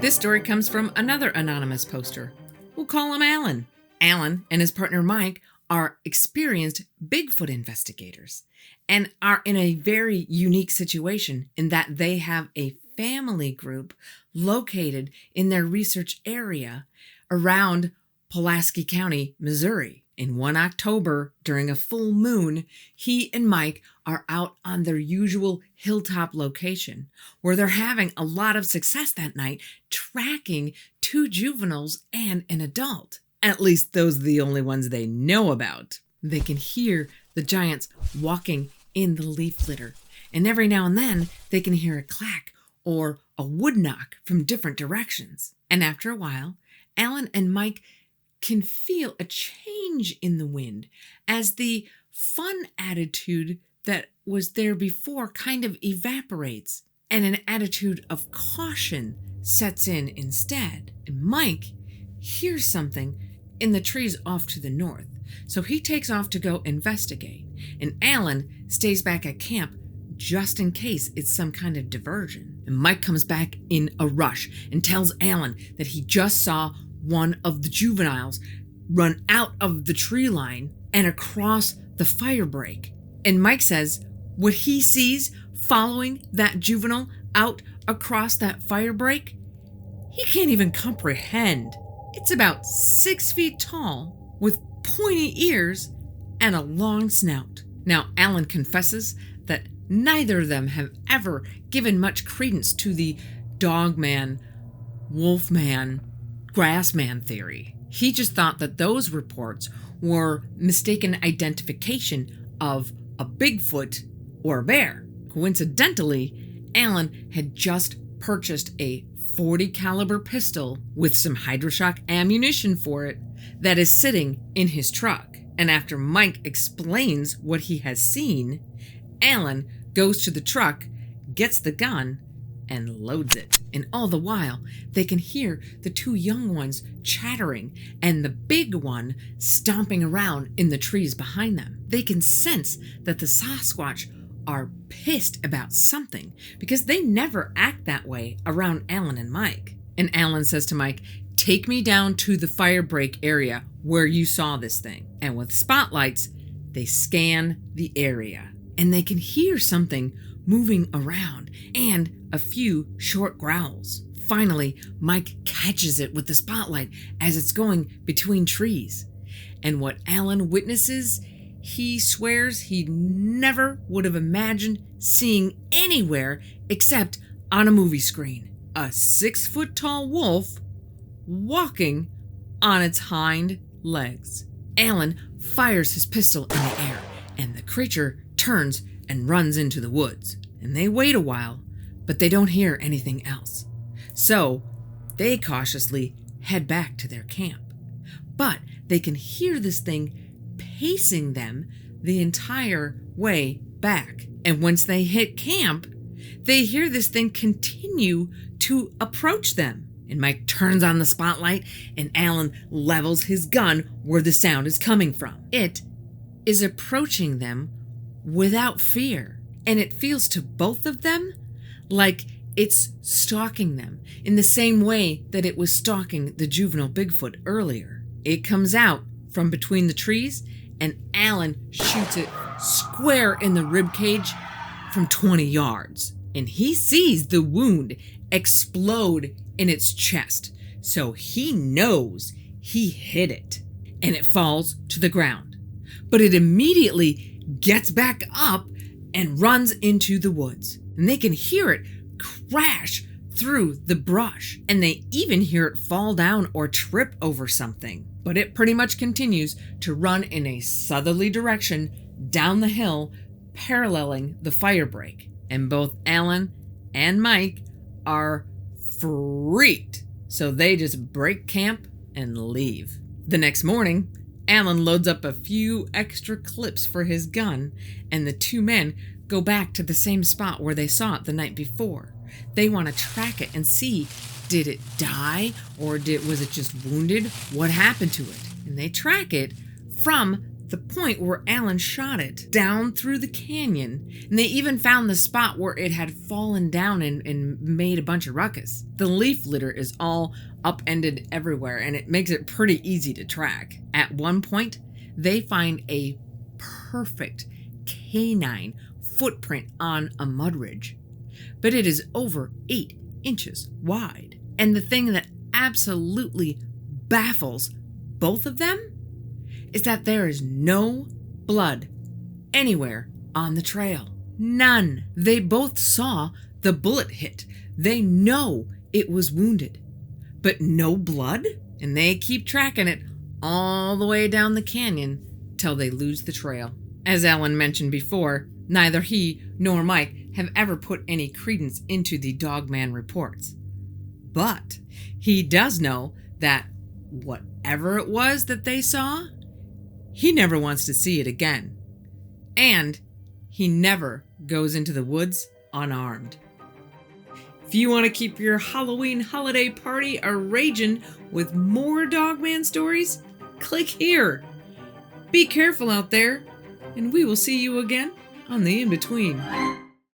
This story comes from another anonymous poster. We'll call him Alan. Alan and his partner Mike are experienced Bigfoot investigators and are in a very unique situation in that they have a family group located in their research area around Pulaski County, Missouri. In one October, during a full moon, he and Mike are out on their usual hilltop location, where they're having a lot of success that night tracking two juveniles and an adult. At least those are the only ones they know about. They can hear the giants walking in the leaf litter, and every now and then they can hear a clack or a wood knock from different directions. And after a while, Alan and Mike can feel a change in the wind as the fun attitude that was there before kind of evaporates and an attitude of caution sets in instead. And Mike hears something in the trees off to the north, so he takes off to go investigate, and Alan stays back at camp just in case it's some kind of diversion. And Mike comes back in a rush and tells Alan that he just saw one of the juveniles run out of the tree line and across the fire break. And Mike says what he sees following that juvenile out across that fire break, he can't even comprehend. It's about 6 feet tall with pointy ears and a long snout. Now, Alan confesses that neither of them have ever given much credence to the Dogman, Wolfman, Grassman theory. He just thought that those reports were mistaken identification of a Bigfoot or a bear. Coincidentally, Alan had just purchased a .40 caliber pistol with some hydroshock ammunition for it that is sitting in his truck. And after Mike explains what he has seen, Alan goes to the truck, gets the gun, and loads it. And all the while, they can hear the two young ones chattering and the big one stomping around in the trees behind them. They can sense that the Sasquatch are pissed about something because they never act that way around Alan and Mike. And Alan says to Mike, "Take me down to the fire break area where you saw this thing." And with spotlights, they scan the area and they can hear something moving around and a few short growls. Finally, Mike catches it with the spotlight as it's going between trees. And what Alan witnesses, he swears he never would have imagined seeing anywhere except on a movie screen. A 6-foot-tall wolf walking on its hind legs. Alan fires his pistol in the air, and the creature turns and runs into the woods. And they wait a while, but they don't hear anything else. So they cautiously head back to their camp. But they can hear this thing pacing them the entire way back. And once they hit camp, they hear this thing continue to approach them. And Mike turns on the spotlight, and Alan levels his gun where the sound is coming from. It is approaching them without fear, and it feels to both of them like it's stalking them in the same way that it was stalking the juvenile Bigfoot earlier. It comes out from between the trees, and Alan shoots it square in the ribcage from 20 yards. And he sees the wound explode in its chest, so he knows he hit it, and it falls to the ground. But it immediately gets back up and runs into the woods. And they can hear it crash through the brush, and they even hear it fall down or trip over something. But it pretty much continues to run in a southerly direction down the hill, paralleling the fire break. And both Alan and Mike are freaked, so they just break camp and leave. The next morning, Alan loads up a few extra clips for his gun, and the two men go back to the same spot where they saw it the night before. They want to track it and see, did it die or was it just wounded? What happened to it? And they track it from the point where Alan shot it down through the canyon, and they even found the spot where it had fallen down and made a bunch of ruckus. The leaf litter is all upended everywhere, and it makes it pretty easy to track. At one point, they find a perfect canine footprint on a mud ridge, but it is over 8 inches wide. And the thing that absolutely baffles both of them is that there is no blood anywhere on the trail. None. They both saw the bullet hit. They know it was wounded, but no blood? And they keep tracking it all the way down the canyon till they lose the trail. As Alan mentioned before, neither he nor Mike have ever put any credence into the Dogman reports. But he does know that whatever it was that they saw, he never wants to see it again. And he never goes into the woods unarmed. If you want to keep your Halloween holiday party a-ragin' with more Dogman stories, click here. Be careful out there, and we will see you again on the In-Between.